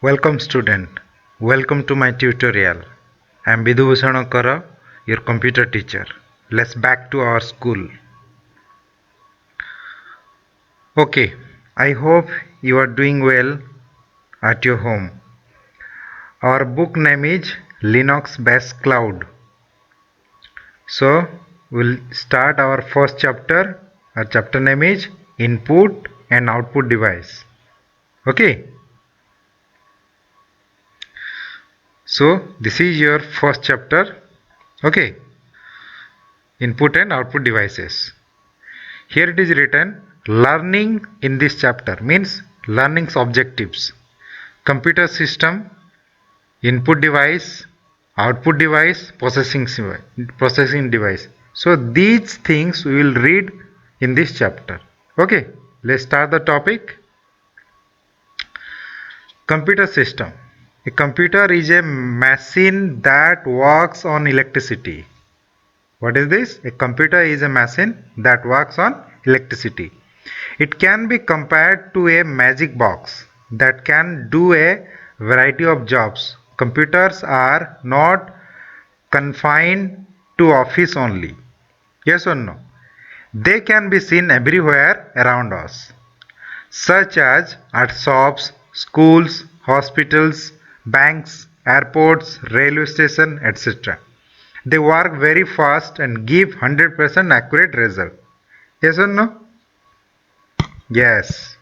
Welcome student. Welcome to my tutorial. I am Bidhubhushan Kara, your computer teacher. Let's back to our school. Okay, I hope you are doing well at your home. Our book name is Linux Bash Cloud. So we'll start our first chapter. Our chapter name is Input and Output Device. Okay. So this is your first chapter. Okay. Input and output devices. Here it is written learning in this chapter means learning's objectives. Computer system, input device, output device, processing device. So these things we will read in this chapter. Okay, let's start the topic. Computer system. A computer is a machine that works on electricity. What is this? A computer is a machine that works on electricity. It can be compared to a magic box that can do a variety of jobs. Computers are not confined to office only. Yes or no? They can be seen everywhere around us, such as at shops, schools, hospitals, banks, airports, railway stations, etc. They work very fast and give 100% accurate result. Yes or no? Yes.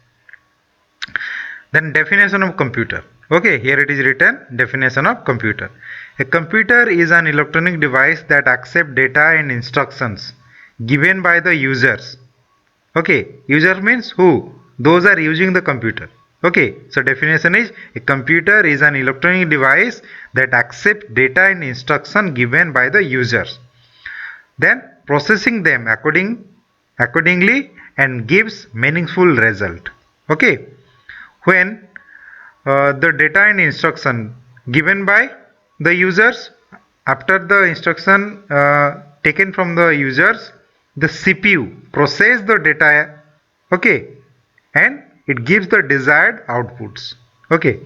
Then definition of computer. Okay, here it is written definition of computer. A computer is an electronic device that accepts data and instructions given by the users. Okay, user means who? Those are using the computer. Okay, so definition is a computer is an electronic device that accepts data and instruction given by the users, then processing them accordingly and gives meaningful result. Okay, when the data and instruction given by the users, after the instruction taken from the users, the CPU process the data, okay, and it gives the desired outputs. Okay,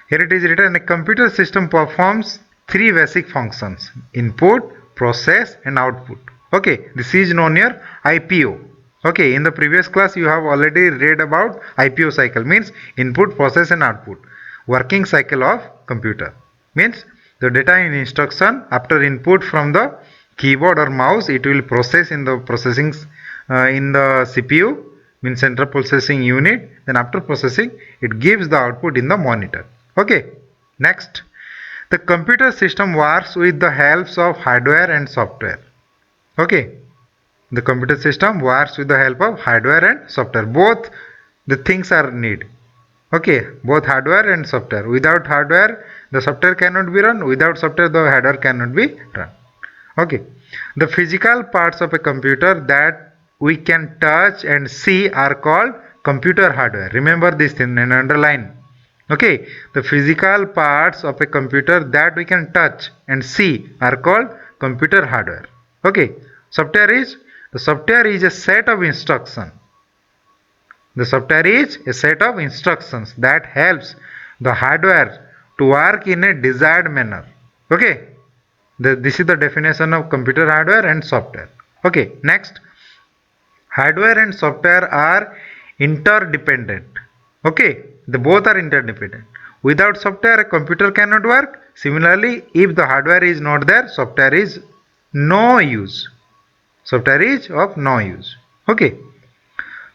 here it is written a computer system performs three basic functions: input, process and output. Okay, this is known here IPO. Okay, in the previous class you have already read about IPO cycle, means input, process and output. Working cycle of computer means the data in instruction, after input from the keyboard or mouse, it will process in the processing in the CPU, means central processing unit. Then after processing it gives the output in the monitor. Okay, next, the computer system works with the helps of hardware and software. Okay, the computer system works with the help of hardware and software. Both the things are need. Okay, both hardware and software. Without hardware, the software cannot be run. Without software, the hardware cannot be run. Okay, the physical parts of a computer that we can touch and see are called computer hardware. Remember this thing and underline. Okay, the physical parts of a computer that we can touch and see are called computer hardware. Okay, software is the software is a set of instructions. The software is a set of instructions that helps the hardware to work in a desired manner. Okay, this is the definition of computer hardware and software. Okay, next, hardware and software are interdependent. Okay, the both are interdependent. Without software, a computer cannot work. Similarly, if the hardware is not there, software is no use. Software is of no use. Okay,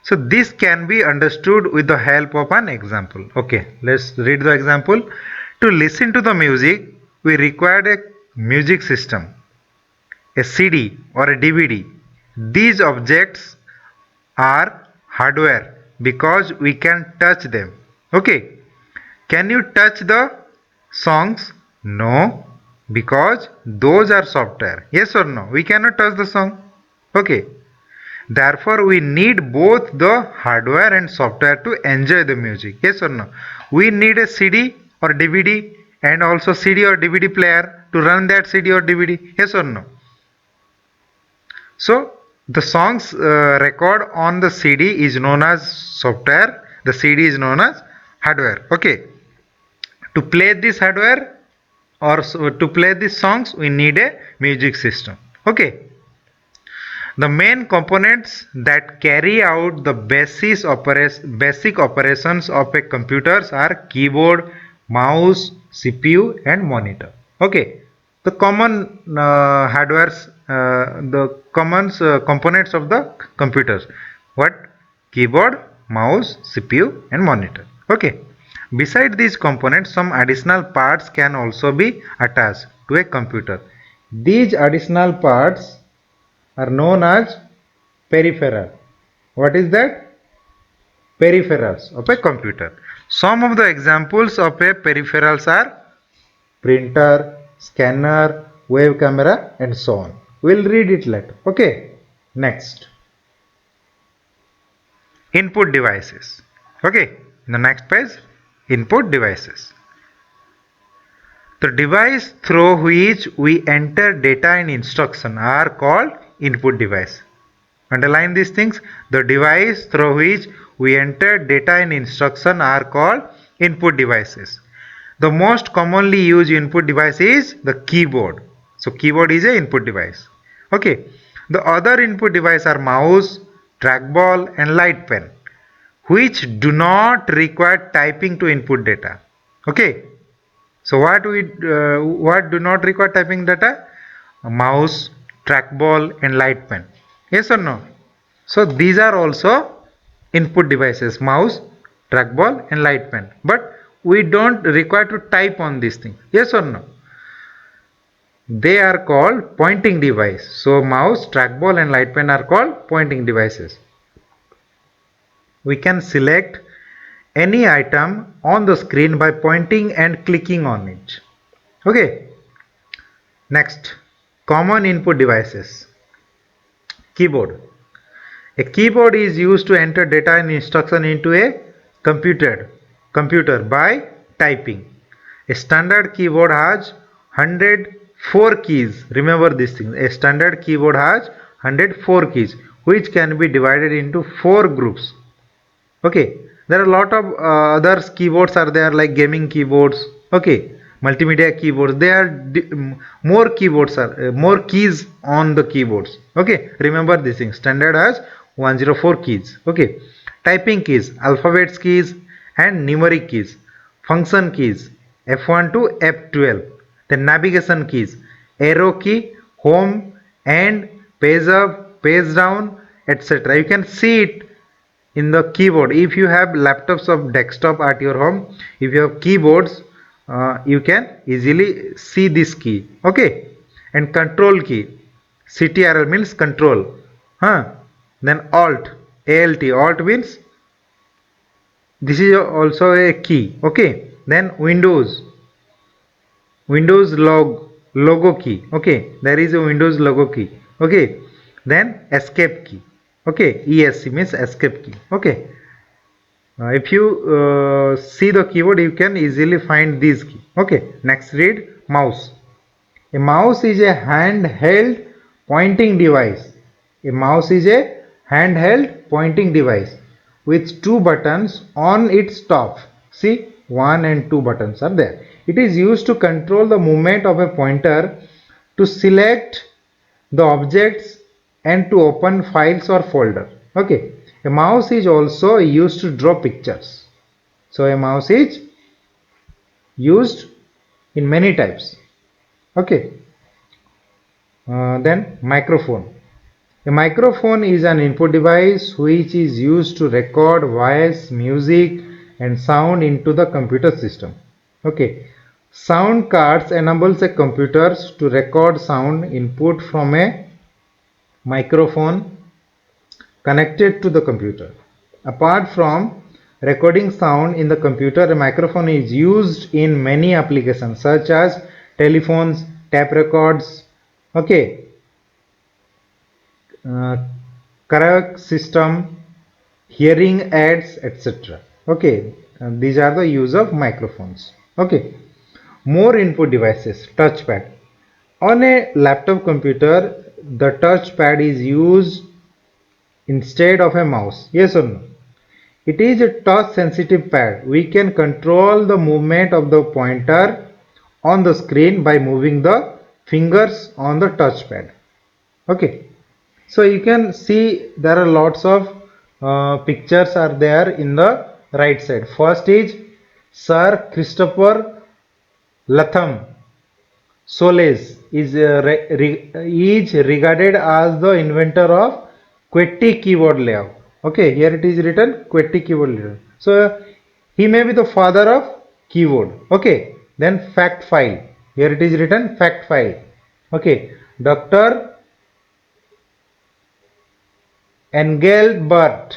so this can be understood with the help of an example. Okay, let's read the example. To listen to the music, we required a music system, a CD or a DVD. These objects are hardware because we can touch them. Okay, can you touch the songs? No, because those are software. Yes or no? We cannot touch the song. Okay, therefore we need both the hardware and software to enjoy the music. Yes or no? We need a CD or DVD and also CD or DVD player to run that CD or DVD. Yes or no? So the songs record on the CD is known as software. The CD is known as hardware. Okay. To play this hardware or to play these songs, we need a music system. Okay. The main components that carry out the basic operations of a computer are keyboard, mouse, CPU and monitor. Okay. The common components of the computers. What? Keyboard, mouse, CPU and monitor. Okay. Beside these components, some additional parts can also be attached to a computer. These additional parts are known as peripheral. What is that? Peripherals of a computer. Some of the examples of a peripherals are printer, scanner, web camera and so on. We'll read it later. Okay. Next. Input devices. Okay. In the next page, input devices. The device through which we enter data and instruction are called input device. Underline these things. The device through which we enter data and instruction are called input devices. The most commonly used input device is the keyboard. So keyboard is an input device. Okay. The other input device are mouse, trackball and light pen, which do not require typing to input data. Okay. So what do not require typing data? A mouse, trackball and light pen. Yes or no? So these are also input devices, mouse, trackball and light pen. But we don't require to type on these things. Yes or no? They are called pointing device. So mouse, trackball and light pen are called pointing devices. We can select any item on the screen by pointing and clicking on it. Okay. Next, common input devices. Keyboard. A keyboard is used to enter data and instruction into a computer by typing. A standard keyboard has 104 keys. Remember these things. A standard keyboard has 104 keys, which can be divided into 4 groups. Okay. There are a lot of other keyboards are there, like gaming keyboards. Okay. Multimedia keyboards. There are more keyboards are more keys on the keyboards. Okay. Remember this thing. Standard has 104 keys. Okay. Typing keys, alphabets keys and numeric keys, function keys F1 to F12. Then navigation keys, arrow key, home and page up, page down, etc. You can see it in the keyboard. If you have laptops of desktop at your home, if you have keyboards, you can easily see this key. Okay. And control key, CTRL means control. Then alt, alt means this is also a key. Okay. Then windows logo key. Okay. There is a Windows logo key. Okay. Then escape key. Okay. ESC means escape key. Okay. If you see the keyboard, you can easily find this key. Okay. Next, read mouse. A mouse is a handheld pointing device. A mouse is a handheld pointing device with 2 buttons on its top. See, 1 and 2 buttons are there. It is used to control the movement of a pointer, to select the objects and to open files or folder. Okay. A mouse is also used to draw pictures. So a mouse is used in many types. Okay. Then microphone. A microphone is an input device which is used to record voice, music and sound into the computer system. Okay. Sound cards enables a computer to record sound input from a microphone connected to the computer. Apart from recording sound in the computer, a microphone is used in many applications such as telephones, tape records, okay, karaoke system, hearing aids, etc. Okay, these are the use of microphones. Okay, more input devices. Touchpad. On a laptop computer, the touchpad is used instead of a mouse. Yes or no? It is a touch sensitive pad. We can control the movement of the pointer on the screen by moving the fingers on the touchpad. Okay, so you can see there are lots of pictures are there in the right side. First is Sir Christopher Latham Soles is regarded as the inventor of QWERTY keyboard layout. Okay, here it is written QWERTY keyboard layout. So he may be the father of keyboard. Okay, then fact file. Here it is written fact file. Okay, Dr. Engelbart.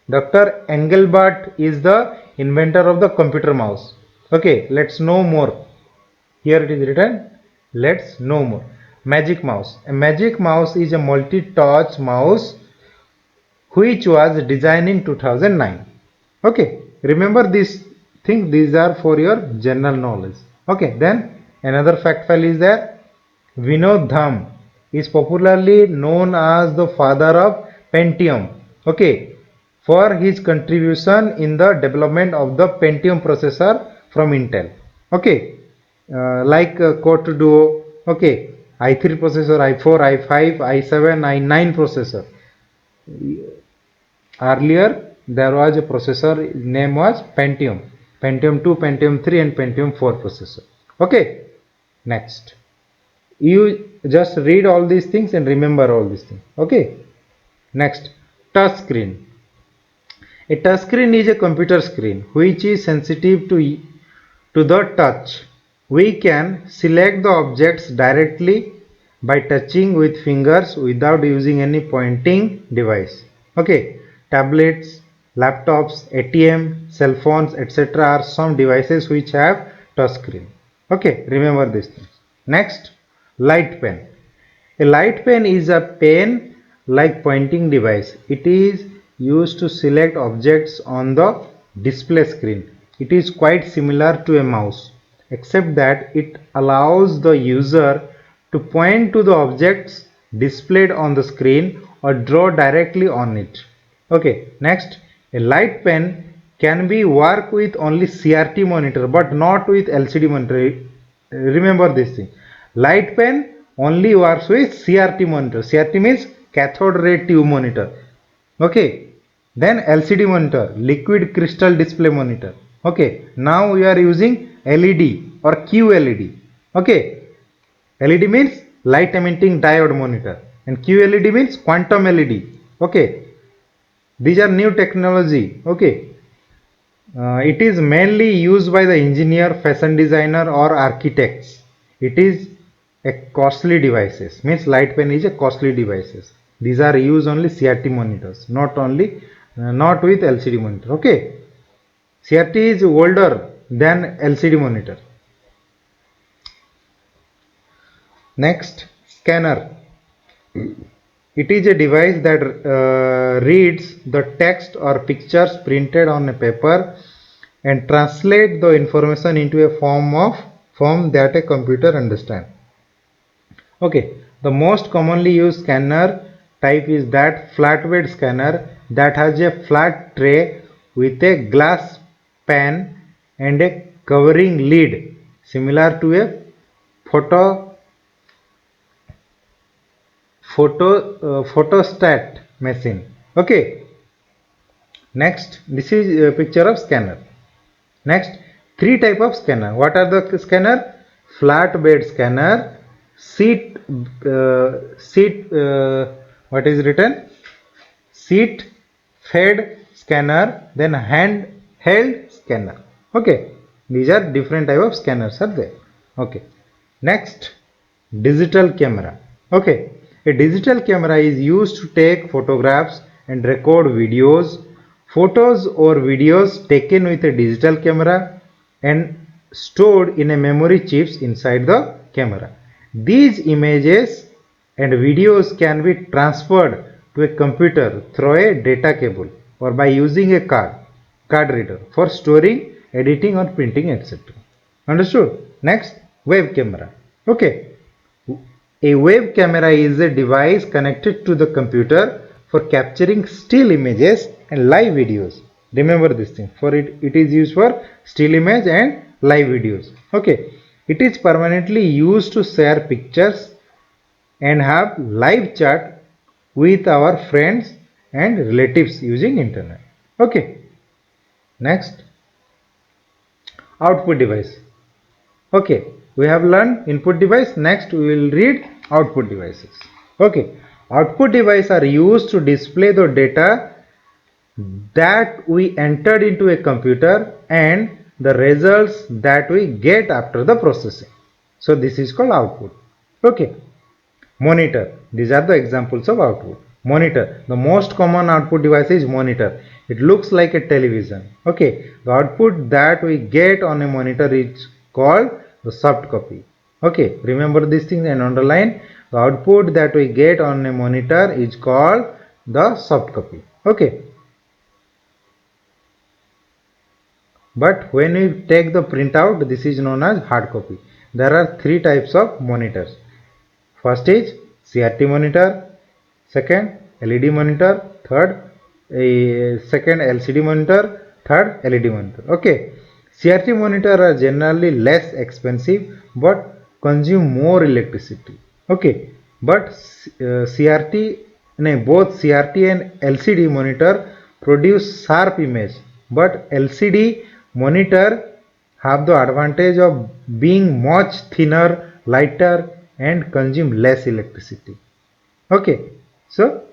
Dr. Engelbart is the inventor of the computer mouse. Okay, let's know more. Here it is written, let's know more. Magic mouse. A magic mouse is a multi-touch mouse which was designed in 2009. Okay, remember this thing, these are for your general knowledge. Okay, then another fact file is there. Vinod Dham is popularly known as the father of Pentium. Okay, for his contribution in the development of the Pentium processor from Intel. Okay, like Core Duo. Okay, i3 processor, i4, i5, i7, i9 processor. Earlier there was a processor name was Pentium. Pentium 2, Pentium 3 and Pentium 4 processor. Okay, next. You just read all these things and remember all these things. Okay, next, touch screen. A touch screen is a computer screen which is sensitive to the touch. We can select the objects directly by touching with fingers without using any pointing device. Okay, tablets, laptops, ATM, cell phones, etc. are some devices which have touch screen. Okay, remember these things. Next, light pen. A light pen is a pen like pointing device. It is used to select objects on the display screen. It is quite similar to a mouse, except that it allows the user to point to the objects displayed on the screen or draw directly on it. Okay, next, a light pen can be work with only CRT monitor but not with LCD monitor. Remember this thing. Light pen only works with CRT monitor. CRT means cathode ray tube monitor. Okay, then LCD monitor, liquid crystal display monitor. Okay, now we are using LED or QLED. Okay, LED means light emitting diode monitor and QLED means quantum LED. Okay, these are new technology. Okay, it is mainly used by the engineer, fashion designer or architects. It is a costly devices, means light pen is a costly devices. These are used only CRT monitors, not with LCD monitor. Okay, CRT is older than LCD monitor. Next, scanner. It is a device that reads the text or pictures printed on a paper and translate the information into a form that a computer understands. Okay, the most commonly used scanner type is that flatbed scanner that has a flat tray with a glass pan and a covering lid similar to a photostat machine. Okay, next, this is a picture of scanner. Next, three type of scanner. What are the scanner? Flatbed scanner, what is written? Seat fed scanner, then handheld scanner. Okay, these are different type of scanners are there. Okay, next, digital camera. Okay, a digital camera is used to take photographs and record videos. Photos or videos taken with a digital camera and stored in a memory chips inside the camera. These images and videos can be transferred to a computer through a data cable or by using a card reader for storing, editing or printing, etc. Understood? Next, web camera. Okay, a web camera is a device connected to the computer for capturing still images and live videos. Remember this thing. For it is used for still image and live videos. Okay. It is permanently used to share pictures and have live chat with our friends and relatives using internet. Okay. Next, output device. Okay, we have learned input device. Next, we will read output devices. Okay, output device are used to display the data that we entered into a computer and the results that we get after the processing. So this is called output. Okay. Monitor. These are the examples of output. Monitor. The most common output device is monitor. It looks like a television. Okay. The output that we get on a monitor is called the soft copy. Okay. Remember these things and underline. The output that we get on a monitor is called the soft copy. Okay. But when we take the printout, this is known as hard copy. There are three types of monitors. First is CRT monitor, second LED monitor, third second LCD monitor, third LED monitor. Okay, CRT monitor are generally less expensive but consume more electricity. Okay, but CRT, no, both CRT and LCD monitor produce sharp image, but LCD monitor have the advantage of being much thinner, lighter and consume less electricity. Okay, so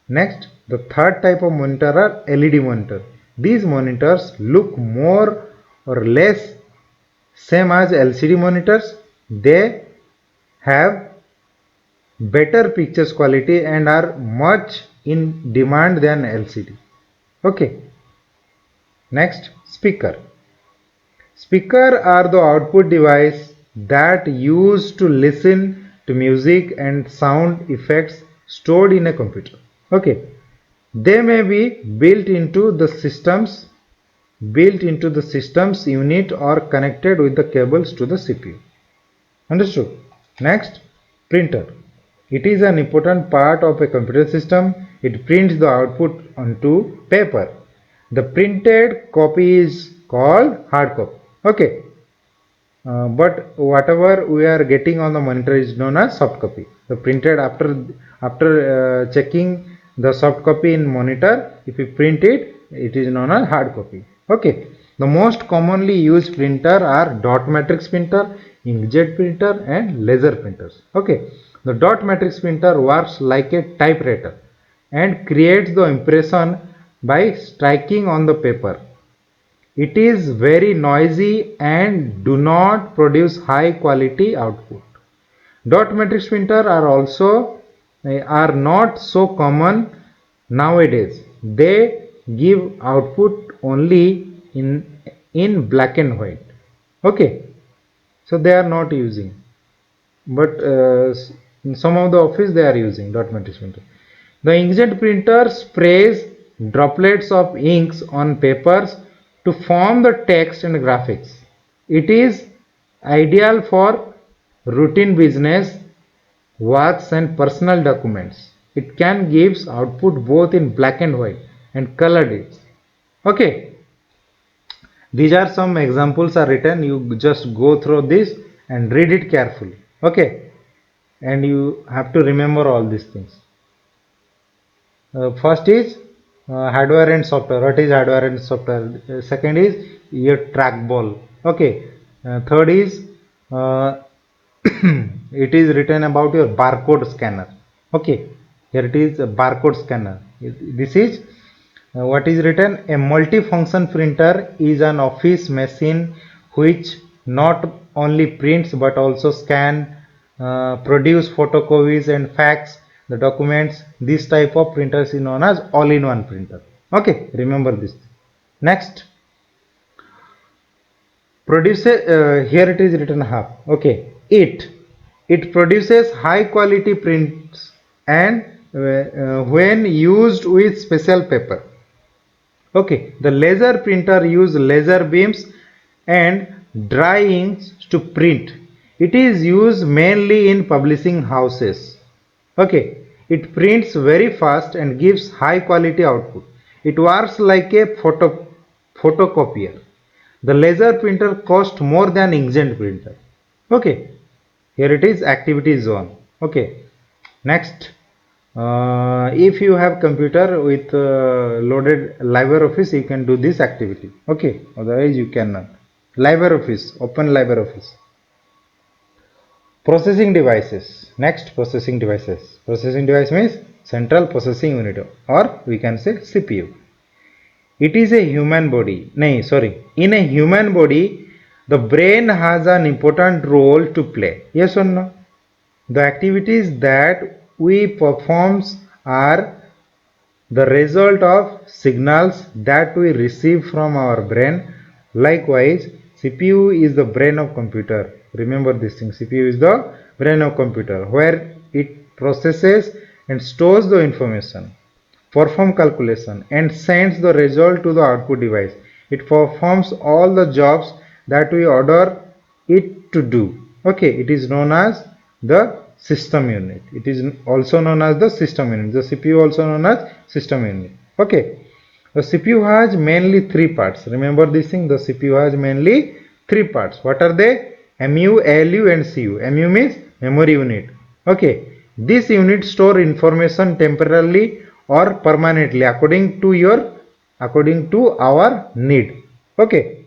next the third type of monitor are LED monitor. These monitors look more or less same as LCD monitors. They have better pictures quality and are much in demand than LCD. Okay, next speaker. Speaker are the output device that used to listen to music and sound effects stored in a computer. Okay, they may be built into the system's unit or connected with the cables to the CPU. Understood? Next, printer. It is an important part of a computer system. It prints the output onto paper. The printed copy is called hard copy. Okay. But whatever we are getting on the monitor is known as soft copy. The printed after checking the soft copy in monitor, if you print it, it is known as hard copy. Okay. The most commonly used printer are dot matrix printer, inkjet printer, and laser printers. Okay. The dot matrix printer works like a typewriter and creates the impression by striking on the paper. It is very noisy and do not produce high quality output. Dot matrix printer are not so common nowadays. They give output only in black and white. Okay, so they are not using, but in some of the office they are using dot matrix printer. The inkjet printer sprays droplets of inks on papers to form the text and graphics. It is ideal for routine business works and personal documents. It can gives output both in black and white and colored it. Okay, these are some examples are written. You just go through this and read it carefully. Okay, and you have to remember all these things. First is hardware and software. What is hardware and software? Second is your trackball. Okay. Third is it is written about your barcode scanner. Okay. Here it is a barcode scanner. This is what is written. A multifunction printer is an office machine which not only prints but also scan, produce photocopies and fax the documents. This type of printers is known as all-in-one printer. Okay, remember this. Next, produces here it is written half. Okay, it produces high quality prints and when used with special paper. Okay, the laser printer use laser beams and dry inks to print. It is used mainly in publishing houses. Okay, it prints very fast and gives high quality output. It works like a photocopier. The laser printer costs more than inkjet printer. Okay, here it is activity zone. Okay, next, if you have computer with loaded LibreOffice, you can do this activity. Okay, otherwise you cannot. LibreOffice, open LibreOffice. Processing devices. Next, processing devices. Processing device means central processing unit, or we can say CPU. It is a human body. No, sorry. In a human body, the brain has an important role to play. Yes or no? The activities that we perform are the result of signals that we receive from our brain. Likewise, CPU is the brain of computer. Remember this thing. CPU is the brain of computer, where it processes and stores the information, perform calculation, and sends the result to the output device. It performs all the jobs that we order it to do. Okay, it is known as the system unit. It is also known as the system unit. The CPU also known as system unit. Okay, the CPU has mainly three parts. Remember this thing, the CPU has mainly three parts. What are they? MU, ALU and CU. MU means memory unit. Okay, this unit store information temporarily or permanently according to our need. Okay,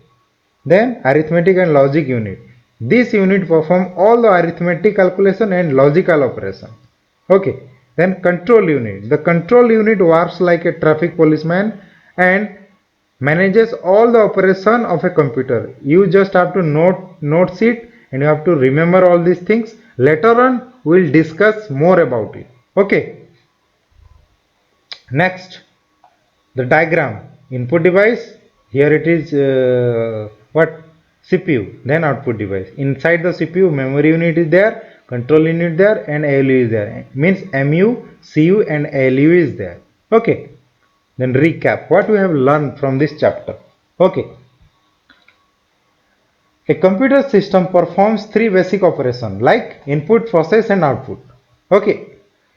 then arithmetic and logic unit. This unit perform all the arithmetic calculation and logical operation. Okay, then control unit. The control unit works like a traffic policeman and manages all the operation of a computer. You just have to note it, and you have to remember all these things. Later on we'll discuss more about it. Okay, next, the diagram. Input device, here it is what, CPU, then output device. Inside the CPU, memory unit is there, control unit there, and ALU is there. Means MU, CU and ALU is there. Okay, then recap what we have learned from this chapter. Okay, a computer system performs three basic operations like input, process and output. Okay,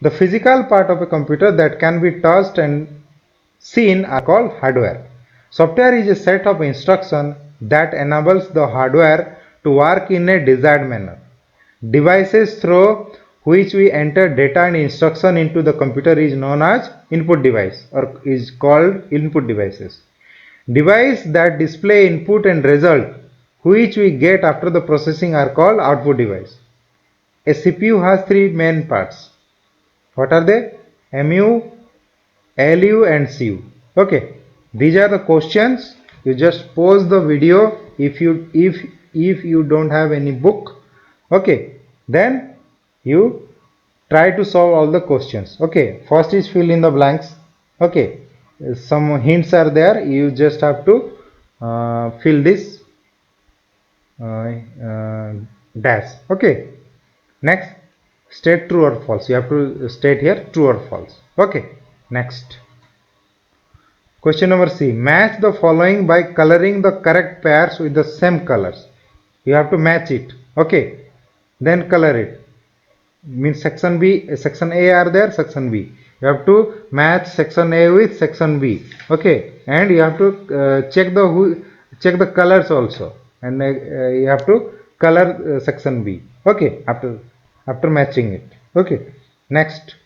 the physical part of a computer that can be touched and seen are called hardware. Software is a set of instructions that enables the hardware to work in a desired manner. Devices through which we enter data and instruction into the computer is known as input device, or is called input devices. Devices that display input and result which we get after the processing are called output device. A CPU has three main parts. What are they? MU, ALU and CU. Okay, these are the questions. You just pause the video if you don't have any book. Okay, then you try to solve all the questions. Okay, first is fill in the blanks. Okay, some hints are there. You just have to fill this dash. Okay, next, state true or false. You have to state here true or false. Okay, next. Question number C. Match the following by coloring the correct pairs with the same colors. You have to match it. Okay. Then color it. Means section B, section A are there, section B. You have to match section A with section B. Okay. And you have to check the colors also. And you have to color section B. Okay. After matching it. Okay. Next,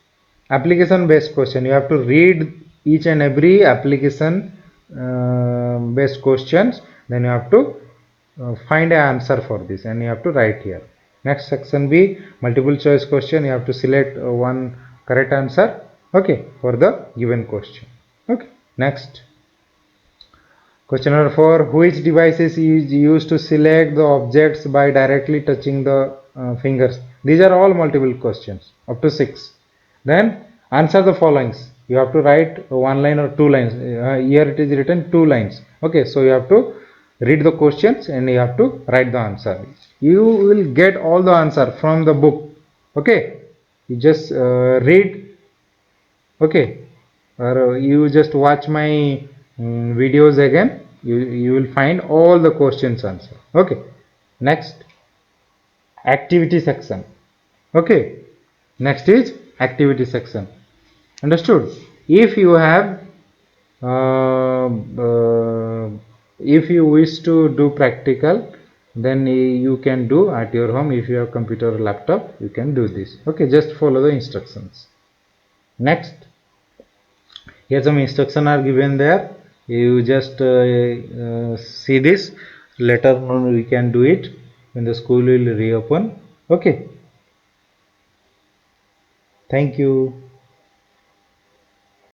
application based question. You have to read each and every application based questions, then you have to find an answer for this and you have to write here. Next, section B, multiple choice question. You have to select one correct answer, okay, for the given question. Okay, next, question number 4, which device is used to select the objects by directly touching the fingers? These are all multiple questions up to 6. Then answer the followings. You have to write one line or two lines. Here it is written 2 lines. Okay, so you have to read the questions and you have to write the answer. You will get all the answer from the book. Okay, you just read. Okay, or you just watch my videos again. You will find all the questions answer. Okay, next, activity section. Okay, next is activity section. Understood? If you have If you wish to do practical, then you can do at your home. If you have computer or laptop, you can do this. Okay, just follow the instructions. Next, here some instructions are given there. You just see this. Later on we can do it when the school will reopen. Okay, thank you.